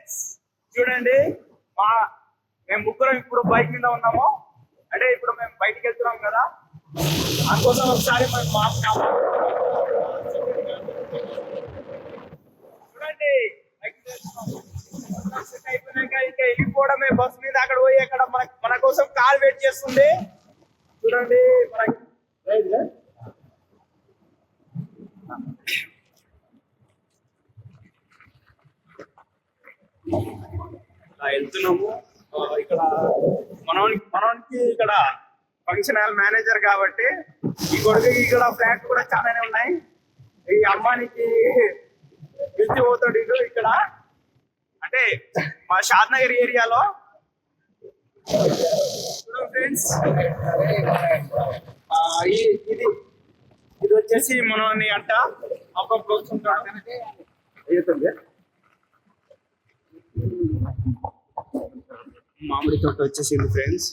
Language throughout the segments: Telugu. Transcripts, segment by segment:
ఫ్రెండ్స్ చూడండి, మా మేము ముగ్గురం ఇప్పుడు బైక్ మీద ఉన్నాము. అంటే ఇప్పుడు మేము బయటికి వెళ్తున్నాం కదా, అందుకోసం ఒకసారి మేము చూడండి సెట్ అయిపోయినాక ఇంకా వెళ్ళిపోవడమే బస్ మీద. అక్కడ పోయి అక్కడ మన కోసం కార్ వెయిట్ చేస్తుంది. చూడండి వెళ్తున్నాము. ఇక్కడ మనోనికి ఇక్కడ ఫంక్షన్ హాల్ మేనేజర్ కాబట్టి ఈ కొడుకుకి ఇక్కడ ఫ్లాట్ కూడా చాలానే ఉన్నాయి. ఈ అమ్మానికి పిలిచిపోతాడు ఇటు ఇక్కడ, అంటే మా షాద్నగర్ ఏరియాలో. ఫ్రెండ్స్ ఇది వచ్చేసి మనోని అంట అప్పుడు వస్తుంటాడు. మామిడి తోట వచ్చేసింది ఫ్రెండ్స్.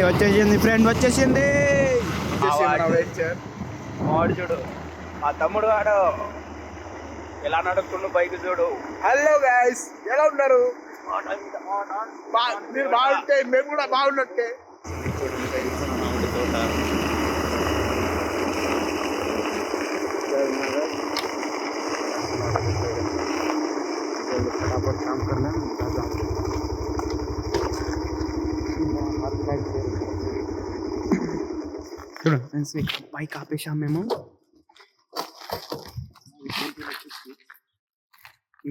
వచ్చేసింది ఫ్రెండ్ వచ్చేసింది. వాడు చూడు, మా తమ్ముడు వాడు ఎలా నడుపుకుండు బైక్ చూడు. హలో గైస్, ఎలా ఉన్నారు? మీరు బాగుంటే మేము కూడా బాగున్నట్టే. మామిడి తోట फटाफट काम करना है। बाइक ఆపేసాం మేము.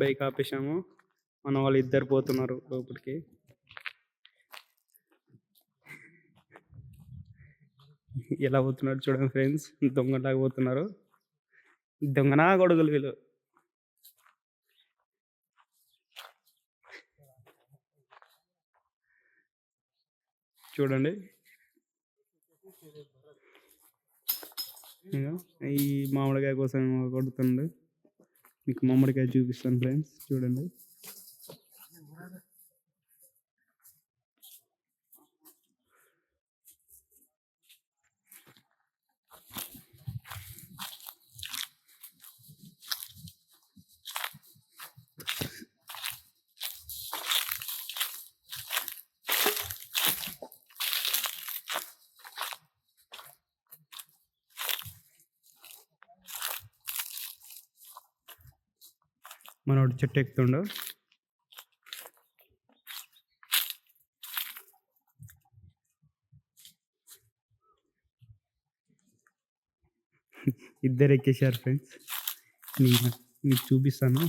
బైక్ ఆపేసాము. మన వాళ్ళు ఇద్దరు పోతున్నారు లోపలికి. ఎలా పోతున్నారు చూడండి ఫ్రెండ్స్, దొంగలాగా పోతున్నారు. దొంగనా గొడుగులు వీళ్ళు. చూడండి ఈ మామిడికాయ కోసం కొడుతుండే. మీకు మామిడికాయ చూపిస్తాను ఫ్రెండ్స్, చూడండి. మనోడు చెట్టు ఎక్కుతుండు. ఇద్దరు ఎక్కేసారు ఫ్రెండ్స్. మీకు చూపిస్తాను.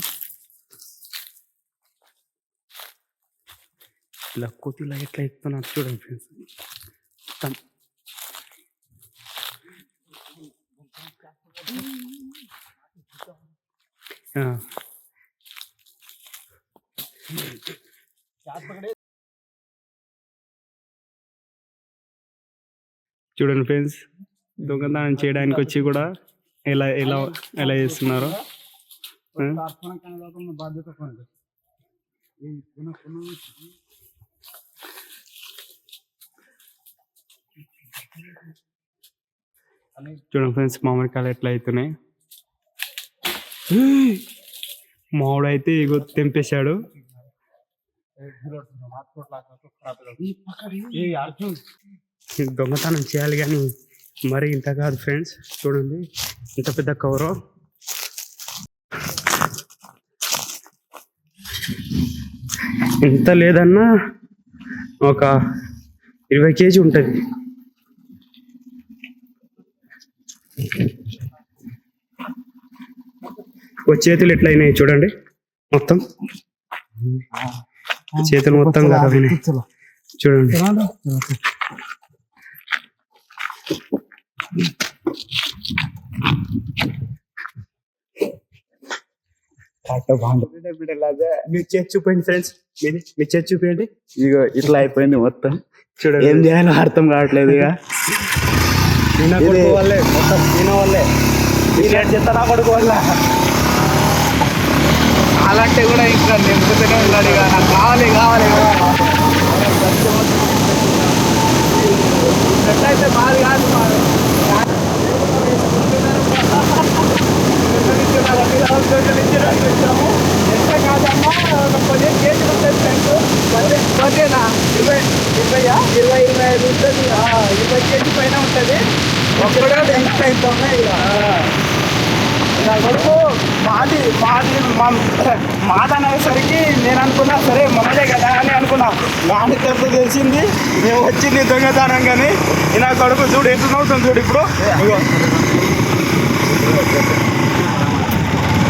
ఇలా కోతిలా ఎట్లా ఎక్కుతున్నారు చూడండి ఫ్రెండ్స్. చూడండి ఫ్రెండ్స్, దొంగతనం చేయడానికి వచ్చి కూడా ఎలా ఎలా ఎలా చేస్తున్నారు. చూడండి ఫ్రెండ్స్, మామిడికాయలు ఎట్లా అవుతున్నాయి. మామిడి అయితే ఇగో తెంపేశాడు. దొంగతనం చేయాలి కానీ మరి ఇంత కాదు ఫ్రెండ్స్. చూడండి ఇంత పెద్ద కవరు. ఇంత లేదన్నా ఒక 20 కేజీ ఉంటుంది. చేతులు ఎట్లయినాయి చూడండి, మొత్తం చేతులు మొత్తం ఖరాబైనాయి చూడండి. మీరు చేసి చూపండి ఫ్రెండ్స్, మీరు చేసి చూపించండి. ఇక ఇట్లా అయిపోయింది మొత్తం. చూడండి ఏం చేయాలో అర్థం కావట్లేదు. ఇక వాళ్ళే మొత్తం వాళ్ళే చెప్తారా పడుకోవాల. అలాంటి కూడా ఇంకా నింపుతూనే ఉన్నాడు. ఇక నాకు కావాలి కావాలి అయితే బాధ కాదు. అయితే ఇంత ఉన్నాయి ఇక. నా కొడుకు మాదనేసరికి నేను అనుకున్నా సరే మనదే కదా అని అనుకున్నా. నాన్న తప్పు తెలిసింది, మేము వచ్చింది దొంగతనం కానీ నా కొడుకు చూడు ఎట్లా నవ్వుతుంది చూడు ఇప్పుడు.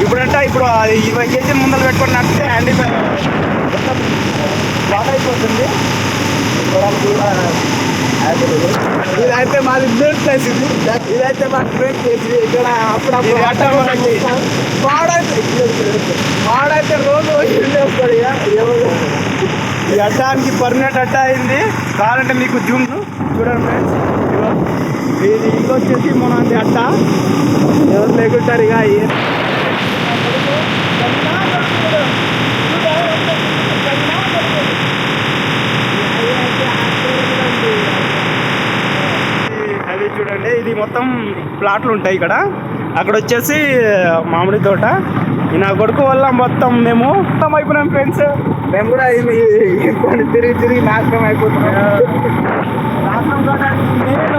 ఇప్పుడంటే ఇప్పుడు 20 కేజీలు ముందర పెట్టుకొని నడిస్తే హ్యాండీ బాగా అయిపోతుంది. ఇదైతే మాది బ్లడ్ ప్లేస్, ఇదైతే మా బ్లడ్ ప్లేస్. ఇక్కడ అప్పుడప్పుడు వాడైతే రోజు వస్తాడు. ఈ అడ్డానికి పర్మనెంట్ అడ్డా అయింది. కావాలంటే మీకు జూమ్ చూడండి ఫ్రెండ్స్. ఇది వచ్చేసి మన అడ్డ ఎవరు లేకుంటారు ఇక. అది చూడండి, ఇది మొత్తం ప్లాట్లు ఉంటాయి ఇక్కడ. అక్కడ వచ్చేసి మామిడి తోట. నా కొడుకు వల్ల మొత్తం మేము మొత్తం అయిపోయినాం ఫ్రెండ్స్. మేము కూడా తిరిగి నాశనం అయిపోతున్నాం. నాశనం కావడానికి నేను